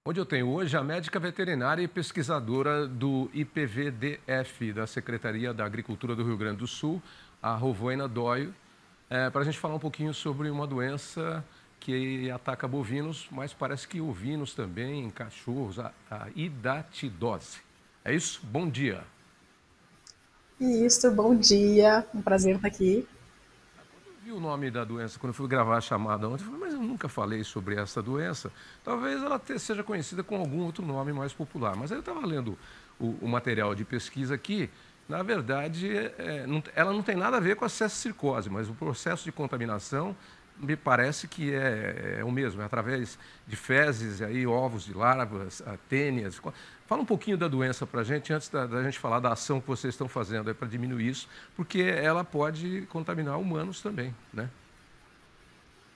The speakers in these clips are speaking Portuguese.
onde eu tenho hoje a médica veterinária e pesquisadora do IPVDF, da Secretaria da Agricultura do Rio Grande do Sul, a Rovoina Doyle, para a gente falar um pouquinho sobre uma doença que ataca bovinos, mas parece que ovinos também, em cachorros, a hidatidose. É isso? Bom dia. Isso, bom dia, um prazer estar aqui. Quando eu vi o nome da doença, quando eu fui gravar a chamada ontem, eu falei, mas eu nunca falei sobre essa doença. Talvez ela seja conhecida com algum outro nome mais popular. Mas aí eu estava lendo o material de pesquisa aqui. Na verdade, ela não tem nada a ver com a cestocircose, mas o processo de contaminação me parece que é o mesmo, é através de fezes, aí, ovos de larvas, tênias. Fala um pouquinho da doença para a gente, antes da gente falar da ação que vocês estão fazendo para diminuir isso, porque ela pode contaminar humanos também, né?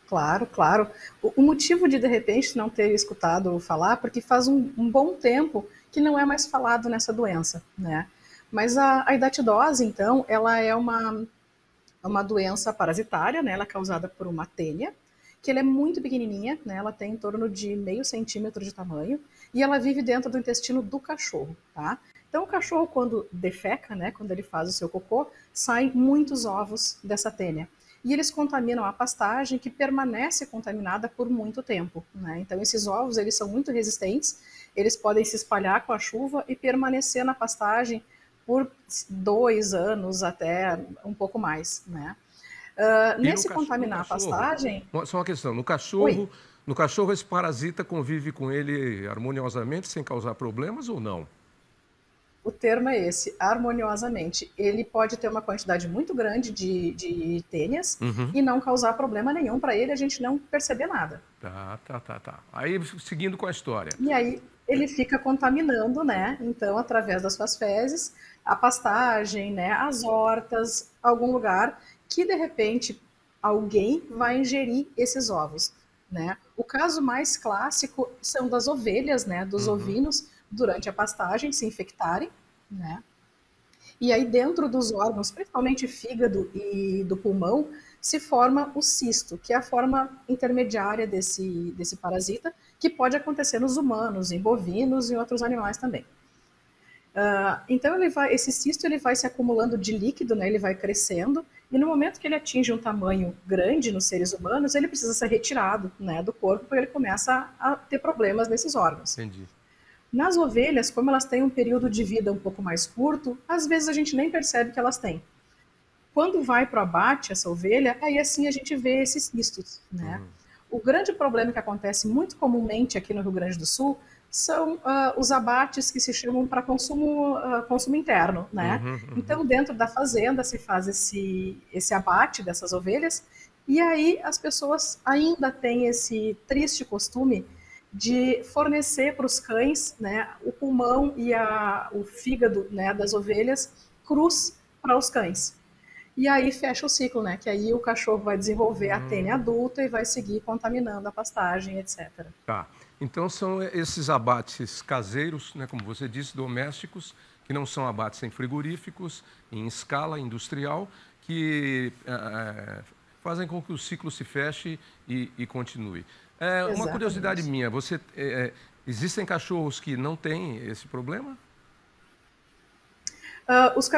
Claro, claro. O motivo de repente, não ter escutado falar, porque faz um bom tempo que não é mais falado nessa doença, né? Mas a hidatidose, então, ela é uma doença parasitária, né? Ela é causada por uma tênia, que ela é muito pequenininha, né? Ela tem em torno de meio centímetro de tamanho, e ela vive dentro do intestino do cachorro, tá? Então, o cachorro, quando defeca, né? Quando ele faz o seu cocô, saem muitos ovos dessa tênia. E eles contaminam a pastagem, que permanece contaminada por muito tempo, né? Então, esses ovos, eles são muito resistentes, eles podem se espalhar com a chuva e permanecer na pastagem por 2 anos até um pouco mais, né? E Nesse no contaminar a cachorro, pastagem... só uma questão, Oi, no cachorro esse parasita convive com ele harmoniosamente, sem causar problemas ou não? o termo é esse, harmoniosamente. Ele pode ter uma quantidade muito grande de tênias Uhum. e não causar problema nenhum para ele, a gente não perceber nada. Tá. Aí, seguindo com a história. E aí ele fica contaminando, né? Então, através das suas fezes, a pastagem, né? As hortas, algum lugar que de repente alguém vai ingerir esses ovos, né? O caso mais clássico são das ovelhas, né? Dos Uhum. ovinos durante a pastagem se infectarem, né? E aí, dentro dos órgãos, principalmente fígado e do pulmão, se forma o cisto, que é a forma intermediária desse parasita, que pode acontecer nos humanos, em bovinos e em outros animais também. Então, esse cisto ele vai se acumulando de líquido, né, ele vai crescendo, e no momento que ele atinge um tamanho grande nos seres humanos, ele precisa ser retirado, né, do corpo, porque ele começa a ter problemas nesses órgãos. Entendi. Nas ovelhas, como elas têm um período de vida um pouco mais curto, às vezes a gente nem percebe que elas têm. Quando vai para o abate essa ovelha, aí assim a gente vê esses cistos, né? Uhum. O grande problema que acontece muito comumente aqui no Rio Grande do Sul são os abates que se chamam para consumo interno, né? Uhum. Então, dentro da fazenda se faz esse abate dessas ovelhas, e aí as pessoas ainda têm esse triste costume de fornecer para os cães, né, o pulmão e o fígado, né, das ovelhas crus para os cães. E aí fecha o ciclo, né? Que aí o cachorro vai desenvolver a tênia Hum. adulta e vai seguir contaminando a pastagem, etc. Tá. Então são esses abates caseiros, né, como você disse, domésticos, que não são abates em frigoríficos, em escala industrial, que fazem com que o ciclo se feche e continue. Uma curiosidade Exatamente. minha, existem cachorros que não têm esse problema?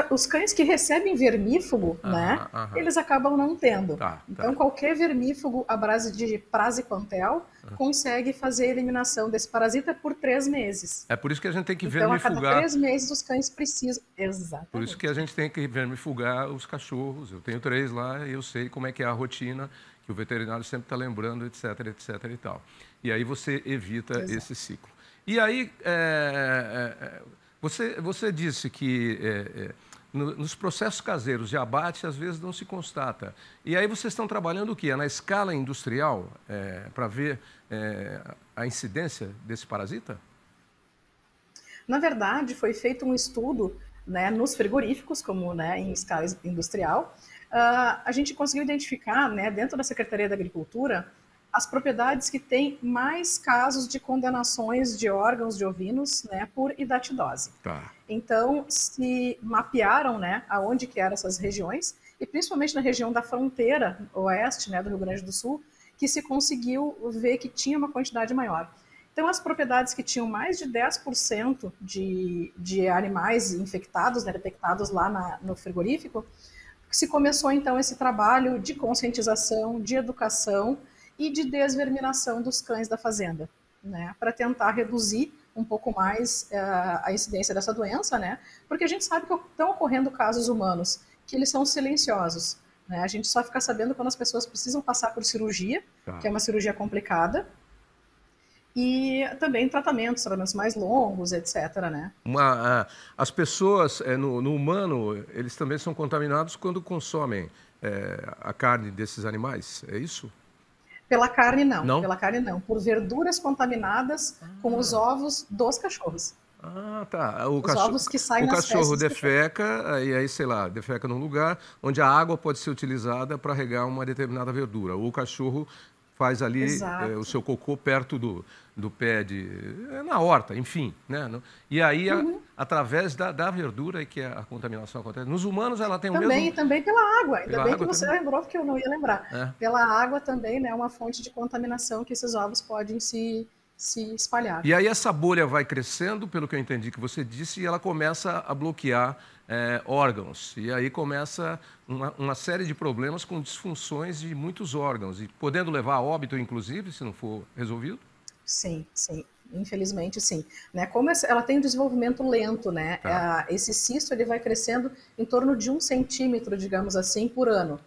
Os cães que recebem vermífugo, né, Aham. eles acabam não tendo. Então, Tá. qualquer vermífugo à base de praziquantel consegue fazer a eliminação desse parasita por 3 meses. É por isso que a gente tem que Então, a cada vermifugar. 3 meses, os cães precisam. Por isso que a Exatamente. gente tem que vermifugar os cachorros. Eu tenho 3 lá e eu sei como é que é a rotina, que o veterinário sempre está lembrando, etc e tal. E aí você evita esse Exato. ciclo. E aí, você disse que nos processos caseiros de abate, às vezes não se constata. E aí vocês estão trabalhando o quê? É na escala industrial, para ver a incidência desse parasita? Na verdade, foi feito um estudo, né, nos frigoríficos, como, né, em escala industrial. A gente conseguiu identificar, né, dentro da Secretaria da Agricultura, as propriedades que têm mais casos de condenações de órgãos de ovinos, né, por hidatidose. Tá. Então, se mapearam, né, aonde que eram essas regiões, e principalmente na região da fronteira oeste, né, do Rio Grande do Sul, que se conseguiu ver que tinha uma quantidade maior. Então, as propriedades que tinham mais de 10% de animais infectados, né, detectados lá no frigorífico, se começou, então, esse trabalho de conscientização, de educação e de desverminação dos cães da fazenda, né, para tentar reduzir um pouco mais a incidência dessa doença, né, porque a gente sabe que estão ocorrendo casos humanos que eles são silenciosos, né, a gente só fica sabendo quando as pessoas precisam passar por cirurgia, que é uma cirurgia complicada, e também tratamentos mais longos, etc., né. As pessoas, no humano, eles também são contaminados quando consomem a carne desses animais, é isso? Pela carne, não. Não? Pela carne, não. Por verduras contaminadas com os ovos dos cachorros. Ah, tá. Os ovos que saem O nas cachorro fezes dos cachorros. defeca, e aí, sei lá, defeca num lugar onde a água pode ser utilizada para regar uma determinada verdura. Ou o cachorro faz ali o Exato. seu cocô perto do pé na horta, enfim, né? E aí, através da verdura é que a contaminação acontece. Nos humanos, ela tem o mesmo... Também pela água. Ainda Pela bem que água você também? lembrou, porque eu não ia lembrar. É. Pela água também, né, é uma fonte de contaminação que esses ovos podem se espalhar. E aí essa bolha vai crescendo, pelo que eu entendi que você disse, e ela começa a bloquear órgãos. E aí começa uma série de problemas com disfunções de muitos órgãos, e podendo levar a óbito, inclusive, se não for resolvido? Sim, sim. Infelizmente, sim. Né? Como ela tem um desenvolvimento lento, né? Tá. Esse cisto ele vai crescendo em torno de 1 centímetro, digamos assim, por ano.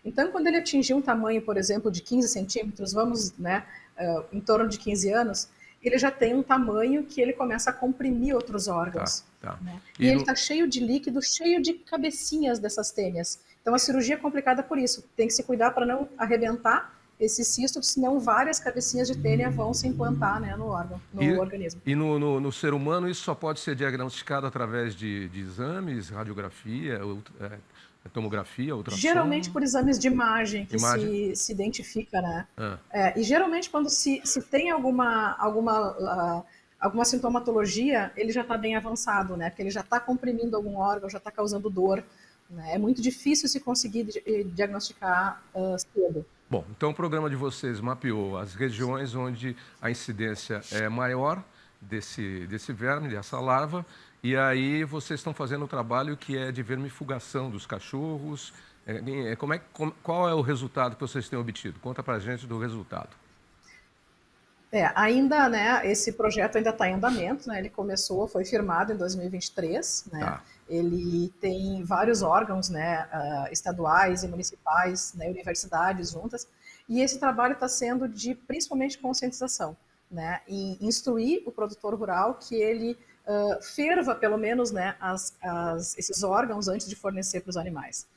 Então, quando ele atingir um tamanho, por exemplo, de 15 centímetros, vamos, né, em torno de 15 anos, ele já tem um tamanho que ele começa a comprimir outros órgãos. Tá. Né? E ele está cheio de líquido, cheio de cabecinhas dessas tênias. Então, a cirurgia é complicada por isso. Tem que se cuidar para não arrebentar esse cisto, senão várias cabecinhas de tênia vão se implantar, né, no organismo. E no ser humano isso só pode ser diagnosticado através de exames, radiografia, tomografia, ultrassom? Geralmente por exames de imagem que se identifica, né? E geralmente quando se tem alguma sintomatologia, ele já está bem avançado, né? Porque ele já está comprimindo algum órgão, já está causando dor. Né? É muito difícil se conseguir diagnosticar cedo. Bom, então o programa de vocês mapeou as regiões onde a incidência é maior desse verme, dessa larva, e aí vocês estão fazendo um trabalho que é de vermifugação dos cachorros. Qual é o resultado que vocês têm obtido? Conta pra gente do resultado. Ainda, né, esse projeto ainda está em andamento, né, ele foi firmado em 2023, né, Tá. Ele tem vários órgãos, né, estaduais e municipais, né, universidades juntas, e esse trabalho está sendo de principalmente conscientização, né, e instruir o produtor rural que ele ferva pelo menos, né, esses órgãos antes de fornecer para os animais.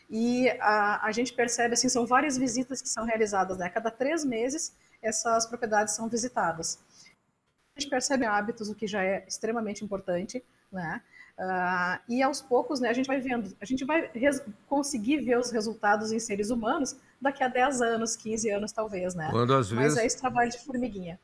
E a gente percebe, assim, são várias visitas que são realizadas, né, a cada 3 meses essas propriedades são visitadas. A gente percebe hábitos, o que já é extremamente importante, né? E aos poucos, né, a gente vai vendo, a gente vai conseguir ver os resultados em seres humanos daqui a 10 anos, 15 anos talvez, né? Mas é esse trabalho de formiguinha.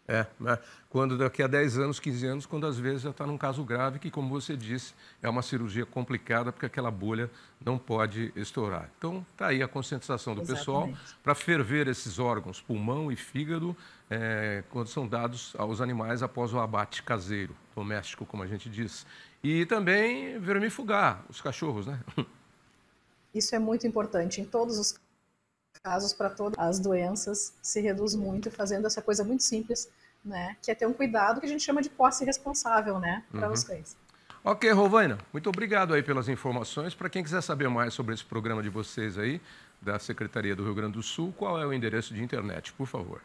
Quando daqui a 10 anos, 15 anos, quando às vezes já está num caso grave, que como você disse, é uma cirurgia complicada, porque aquela bolha não pode estourar. Então, está aí a conscientização do pessoal para ferver esses órgãos, pulmão e fígado, quando são dados aos animais após o abate caseiro, doméstico, como a gente diz. E também vermifugar os cachorros, né? Isso é muito importante. Em todos os casos, para todas as doenças, se reduz muito fazendo essa coisa muito simples, né? Que é ter um cuidado que a gente chama de posse responsável, né? Para os cães. Ok, Rovaina, muito obrigado aí pelas informações. Para quem quiser saber mais sobre esse programa de vocês aí, da Secretaria do Rio Grande do Sul, qual é o endereço de internet, por favor?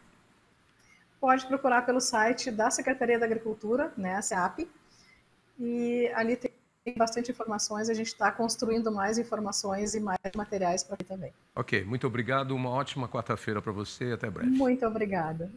Pode procurar pelo site da Secretaria da Agricultura, né, a SEAP, e ali tem bastante informações, a gente está construindo mais informações e mais materiais para aqui também. Ok, muito obrigado, uma ótima quarta-feira para você e até breve. Muito obrigada.